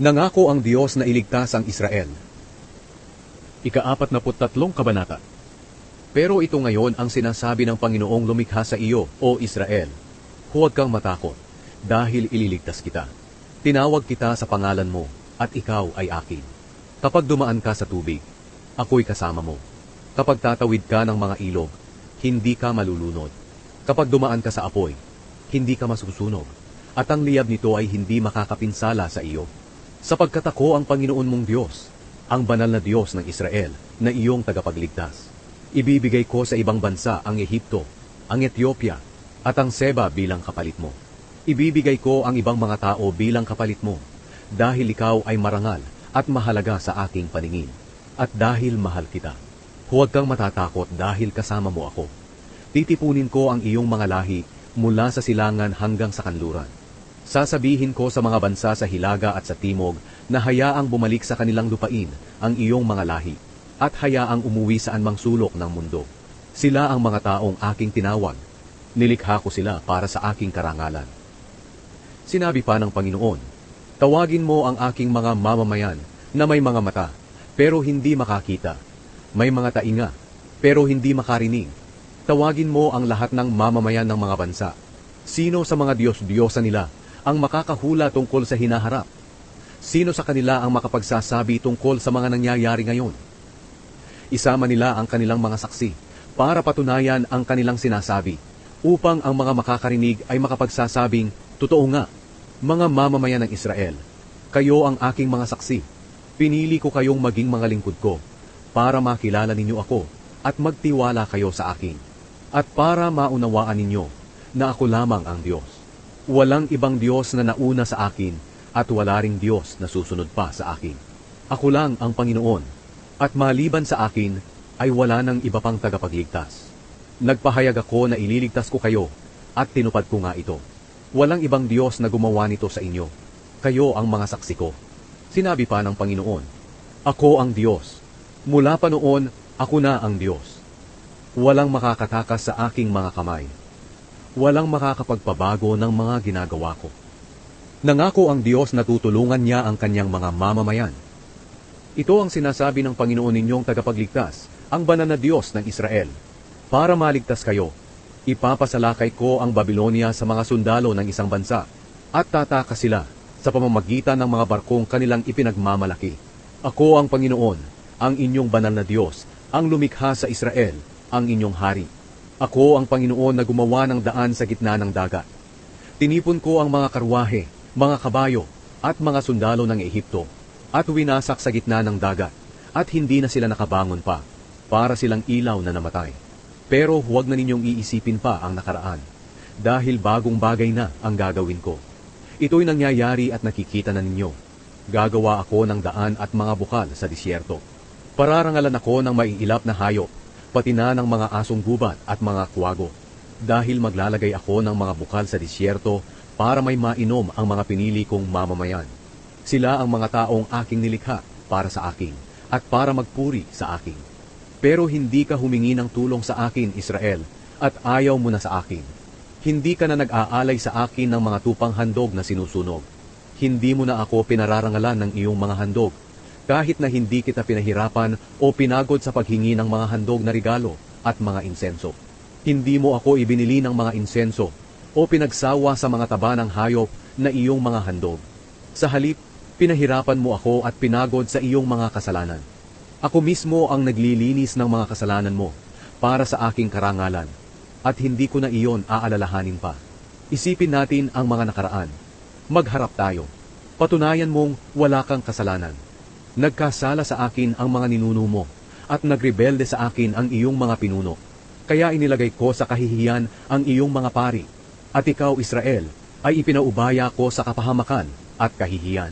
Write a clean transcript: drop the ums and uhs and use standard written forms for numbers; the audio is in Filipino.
Nangako ang Diyos na iligtas ang Israel. Ika-43 kabanata. Pero ito ngayon ang sinasabi ng Panginoong lumikha sa iyo, O Israel. Huwag kang matakot, dahil ililigtas kita. Tinawag kita sa pangalan mo, at ikaw ay akin. Kapag dumaan ka sa tubig, ako'y kasama mo. Kapag tatawid ka ng mga ilog, hindi ka malulunod. Kapag dumaan ka sa apoy, hindi ka masusunog. At ang liyab nito ay hindi makakapinsala sa iyo. Sapagkat ako ang Panginoon mong Diyos, ang banal na Diyos ng Israel, na iyong tagapagligtas. Ibibigay ko sa ibang bansa ang Ehipto, ang Ethiopia, at ang Seba bilang kapalit mo. Ibibigay ko ang ibang mga tao bilang kapalit mo, dahil ikaw ay marangal at mahalaga sa aking paningin, at dahil mahal kita. Huwag kang matatakot dahil kasama mo ako. Titipunin ko ang iyong mga lahi mula sa silangan hanggang sa kanluran. Sasabihin ko sa mga bansa sa hilaga at sa timog na hayaang bumalik sa kanilang lupain ang iyong mga lahi, at hayaang umuwi sa anumang sulok ng mundo. Sila ang mga taong aking tinawag. Nilikha ko sila para sa aking karangalan. Sinabi pa ng Panginoon, tawagin mo ang aking mga mamamayan na may mga mata, pero hindi makakita. May mga tainga, pero hindi makarinig. Tawagin mo ang lahat ng mamamayan ng mga bansa. Sino sa mga Diyos-Diyosa nila ang makakahula tungkol sa hinaharap? Sino sa kanila ang makapagsasabi tungkol sa mga nangyayari ngayon? Isama nila ang kanilang mga saksi para patunayan ang kanilang sinasabi, upang ang mga makakarinig ay makapagsasabing, totoo nga, mga mamamayan ng Israel, kayo ang aking mga saksi. Pinili ko kayong maging mga lingkod ko, para makilala ninyo ako at magtiwala kayo sa akin, at para maunawaan ninyo na ako lamang ang Diyos. Walang ibang Diyos na nauna sa akin, at wala ring Diyos na susunod pa sa akin. Ako lang ang Panginoon, at maliban sa akin ay wala nang iba pang tagapagligtas. Nagpahayag ako na ililigtas ko kayo, at tinupad ko nga ito. Walang ibang Diyos na gumawa nito sa inyo. Kayo ang mga saksi ko. Sinabi pa ng Panginoon, ako ang Diyos. Mula pa noon, ako na ang Diyos. Walang makakatakas sa aking mga kamay. Walang makakapagpabago ng mga ginagawa ko. Nangako ang Diyos na tutulungan niya ang kanyang mga mamamayan. Ito ang sinasabi ng Panginoon ninyong tagapagligtas, ang banal na Diyos ng Israel. Para maligtas kayo, ipapasalakay ko ang Babilonia sa mga sundalo ng isang bansa, at tatakas sila sa pamamagitan ng mga barkong kanilang ipinagmamalaki. Ako ang Panginoon, ang inyong banal na Diyos, ang lumikha sa Israel, ang inyong hari. Ako ang Panginoon na gumawa ng daan sa gitna ng dagat. Tinipon ko ang mga karwahe, mga kabayo, at mga sundalo ng Ehipto, at winasak sa gitna ng dagat, at hindi na sila nakabangon pa, para silang ilaw na namatay. Pero huwag na ninyong iisipin pa ang nakaraan, dahil bagong bagay na ang gagawin ko. Ito'y nangyayari at nakikita na ninyo. Gagawa ako ng daan at mga bukal sa disyerto. Pararangalan ako ng maiilap na hayop, pati na ng mga asong gubat at mga kuwago, dahil maglalagay ako ng mga bukal sa disyerto para may mainom ang mga pinili kong mamamayan. Sila ang mga taong aking nilikha para sa akin at para magpuri sa akin. Pero hindi ka humingi ng tulong sa akin, Israel, at ayaw mo na sa akin. Hindi ka na nag-aalay sa akin ng mga tupang handog na sinusunog. Hindi mo na ako pinararangalan ng iyong mga handog, kahit na hindi kita pinahirapan o pinagod sa paghingi ng mga handog na regalo at mga insenso. Hindi mo ako ibinili ng mga insenso o pinagsawa sa mga taba ng hayop na iyong mga handog. Sa halip, pinahirapan mo ako at pinagod sa iyong mga kasalanan. Ako mismo ang naglilinis ng mga kasalanan mo para sa aking karangalan, at hindi ko na iyon aalalahanin pa. Isipin natin ang mga nakaraan. Magharap tayo. Patunayan mong wala kang kasalanan. Nagkasala sa akin ang mga ninuno mo, at nagrebelde sa akin ang iyong mga pinuno. Kaya inilagay ko sa kahihiyan ang iyong mga pari, at ikaw, Israel, ay ipinaubaya ko sa kapahamakan at kahihiyan.